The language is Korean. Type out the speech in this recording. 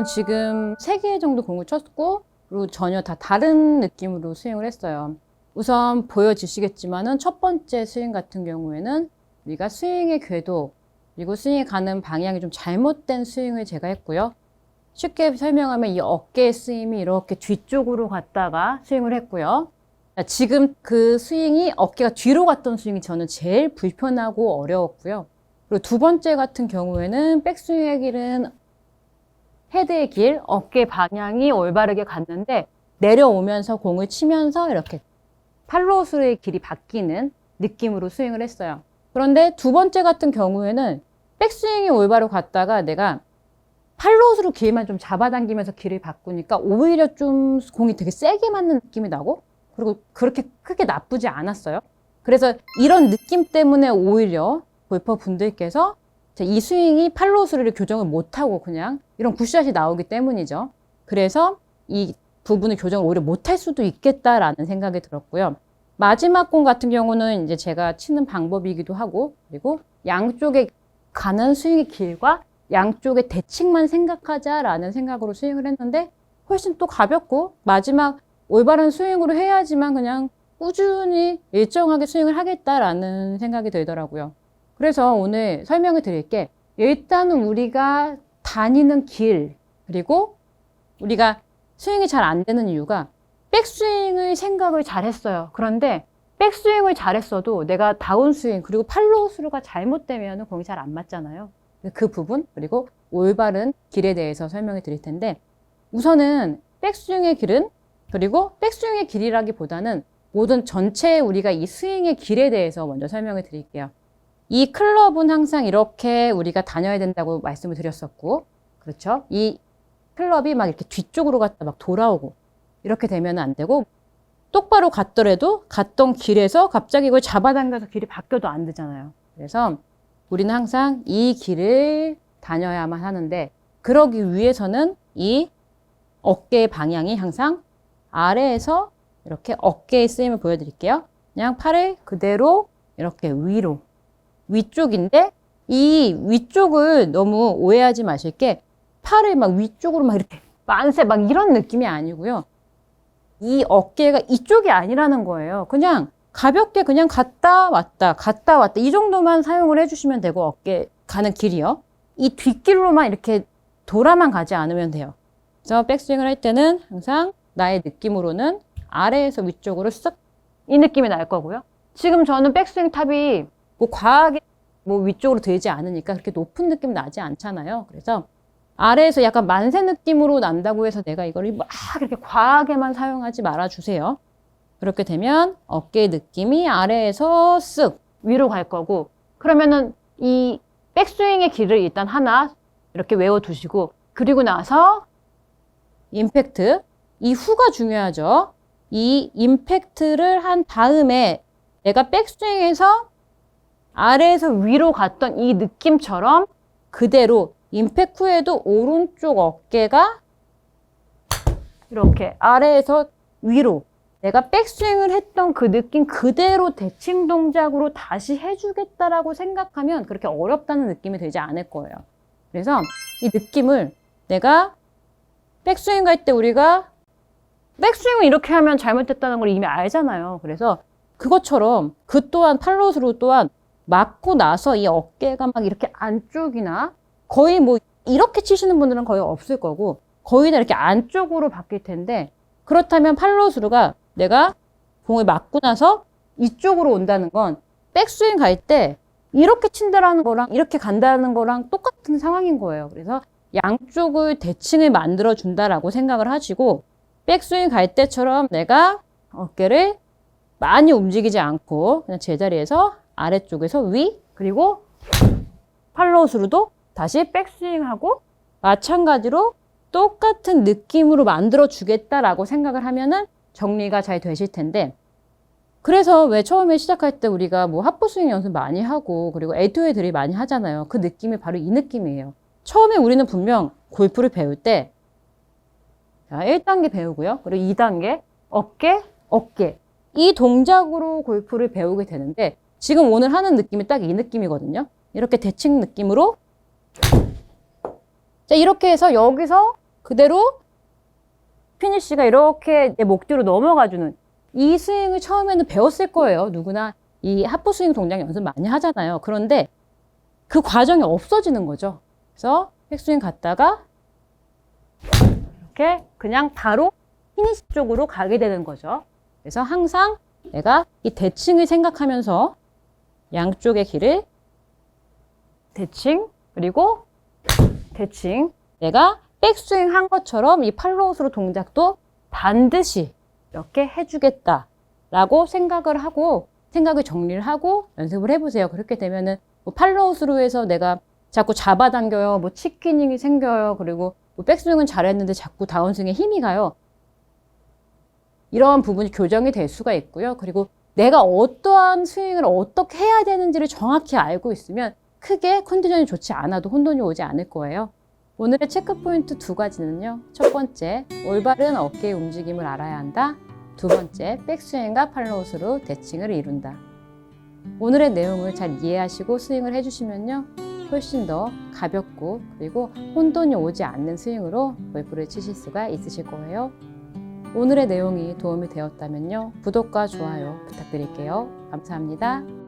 저는 지금 3개 정도 공을 쳤고 그리고 전혀 다 다른 느낌으로 스윙을 했어요. 우선 보여지시겠지만은 첫 번째 스윙 같은 경우에는 우리가 스윙의 궤도 그리고 스윙이 가는 방향이 좀 잘못된 스윙을 제가 했고요. 쉽게 설명하면 이 어깨의 쓰임이 이렇게 뒤쪽으로 갔다가 스윙을 했고요. 지금 그 스윙이 어깨가 뒤로 갔던 스윙이 저는 제일 불편하고 어려웠고요. 그리고 두 번째 같은 경우에는 백스윙의 길은 헤드의 길, 어깨 방향이 올바르게 갔는데 내려오면서 공을 치면서 이렇게 팔로우스루의 길이 바뀌는 느낌으로 스윙을 했어요. 그런데 두 번째 같은 경우에는 백스윙이 올바로 갔다가 내가 팔로우스루 길만 좀 잡아당기면서 길을 바꾸니까 오히려 좀 공이 되게 세게 맞는 느낌이 나고 그리고 그렇게 크게 나쁘지 않았어요. 그래서 이런 느낌 때문에 오히려 골퍼 분들께서 이 스윙이 팔로우스루를 교정을 못하고 그냥 이런 굿샷이 나오기 때문이죠. 그래서 이 부분을 교정을 오히려 못할 수도 있겠다라는 생각이 들었고요. 마지막 공 같은 경우는 이제 제가 치는 방법이기도 하고 그리고 양쪽에 가는 스윙의 길과 양쪽의 대칭만 생각하자라는 생각으로 스윙을 했는데 훨씬 또 가볍고 마지막 올바른 스윙으로 해야지만 그냥 꾸준히 일정하게 스윙을 하겠다라는 생각이 들더라고요. 그래서 오늘 설명을 드릴게 일단은 우리가 다니는 길 그리고 우리가 스윙이 잘 안 되는 이유가 백스윙의 생각을 잘 했어요. 그런데 백스윙을 잘했어도 내가 다운스윙 그리고 팔로우스루가 잘못되면 공이 잘 안 맞잖아요. 그 부분 그리고 올바른 길에 대해서 설명을 드릴 텐데 우선은 백스윙의 길은 그리고 백스윙의 길이라기보다는 모든 전체 우리가 이 스윙의 길에 대해서 먼저 설명을 드릴게요. 이 클럽은 항상 이렇게 우리가 다녀야 된다고 말씀을 드렸었고 그렇죠? 이 클럽이 막 이렇게 뒤쪽으로 갔다 막 돌아오고 이렇게 되면 안 되고 똑바로 갔더라도 갔던 길에서 갑자기 이걸 잡아당겨서 길이 바뀌어도 안 되잖아요. 그래서 우리는 항상 이 길을 다녀야만 하는데 그러기 위해서는 이 어깨의 방향이 항상 아래에서 이렇게 어깨의 쓰임을 보여드릴게요. 그냥 팔을 그대로 이렇게 위로 위쪽인데 이 위쪽을 너무 오해하지 마실 게 팔을 막 위쪽으로 막 이렇게 만세 막 이런 느낌이 아니고요. 이 어깨가 이쪽이 아니라는 거예요. 그냥 가볍게 그냥 갔다 왔다 이 정도만 사용을 해주시면 되고 어깨 가는 길이요. 이 뒷길로만 이렇게 돌아만 가지 않으면 돼요. 그래서 백스윙을 할 때는 항상 나의 느낌으로는 아래에서 위쪽으로 쓱 이 느낌이 날 거고요. 지금 저는 백스윙 탑이 뭐 과하게 뭐 위쪽으로 들지 않으니까 그렇게 높은 느낌 나지 않잖아요. 그래서 아래에서 약간 만세 느낌으로 난다고 해서 내가 이걸 막 이렇게 과하게만 사용하지 말아주세요. 그렇게 되면 어깨의 느낌이 아래에서 쓱 위로 갈 거고 그러면은 이 백스윙의 길을 일단 하나 이렇게 외워두시고 그리고 나서 임팩트 이 후가 중요하죠. 이 임팩트를 한 다음에 내가 백스윙에서 아래에서 위로 갔던 이 느낌처럼 그대로 임팩트 후에도 오른쪽 어깨가 이렇게 아래에서 위로 내가 백스윙을 했던 그 느낌 그대로 대칭 동작으로 다시 해주겠다라고 생각하면 그렇게 어렵다는 느낌이 들지 않을 거예요. 그래서 이 느낌을 내가 백스윙 갈 때 우리가 백스윙을 이렇게 하면 잘못됐다는 걸 이미 알잖아요. 그래서 그것처럼 그 또한 팔로우스루 또한 맞고 나서 이 어깨가 막 이렇게 안쪽이나 거의 뭐 이렇게 치시는 분들은 거의 없을 거고 거의 다 이렇게 안쪽으로 바뀔 텐데 그렇다면 팔로우스루가 내가 공을 맞고 나서 이쪽으로 온다는 건 백스윙 갈 때 이렇게 친다라는 거랑 이렇게 간다는 거랑 똑같은 상황인 거예요. 그래서 양쪽을 대칭을 만들어 준다라고 생각을 하시고 백스윙 갈 때처럼 내가 어깨를 많이 움직이지 않고 그냥 제자리에서 아래쪽에서 위 그리고 팔로우스루도 다시 백스윙하고 마찬가지로 똑같은 느낌으로 만들어 주겠다라고 생각을 하면은 정리가 잘 되실 텐데 그래서 왜 처음에 시작할 때 우리가 뭐 하프스윙 연습 많이 하고 그리고 A2A 드릴 많이 하잖아요. 그 느낌이 바로 이 느낌이에요. 처음에 우리는 분명 골프를 배울 때 자, 1단계 배우고요. 그리고 2단계 어깨 이 동작으로 골프를 배우게 되는데 지금 오늘 하는 느낌이 딱 이 느낌이거든요. 이렇게 대칭 느낌으로 자, 이렇게 해서 여기서 그대로 피니쉬가 이렇게 내 목 뒤로 넘어가주는 이 스윙을 처음에는 배웠을 거예요. 누구나 이 하프 스윙 동작 연습 많이 하잖아요. 그런데 그 과정이 없어지는 거죠. 그래서 백스윙 갔다가 이렇게 그냥 바로 피니쉬 쪽으로 가게 되는 거죠. 그래서 항상 내가 이 대칭을 생각하면서 양쪽의 길을 대칭 그리고 대칭 내가 백스윙 한 것처럼 이 팔로우스루 동작도 반드시 이렇게 해주겠다 라고 생각을 정리를 하고 연습을 해보세요. 그렇게 되면은 뭐 팔로우스루에서 내가 자꾸 잡아당겨요. 뭐 치키닝이 생겨요. 그리고 뭐 백스윙은 잘했는데 자꾸 다운스윙에 힘이 가요. 이런 부분이 교정이 될 수가 있고요. 그리고 내가 어떠한 스윙을 어떻게 해야 되는지를 정확히 알고 있으면 크게 컨디션이 좋지 않아도 혼돈이 오지 않을 거예요. 오늘의 체크포인트 2가지는요. 첫 번째, 올바른 어깨의 움직임을 알아야 한다. 두 번째, 백스윙과 팔로우스루 대칭을 이룬다. 오늘의 내용을 잘 이해하시고 스윙을 해주시면요. 훨씬 더 가볍고 그리고 혼돈이 오지 않는 스윙으로 골프를 치실 수가 있으실 거예요. 오늘의 내용이 도움이 되었다면요. 구독과 좋아요 부탁드릴게요. 감사합니다.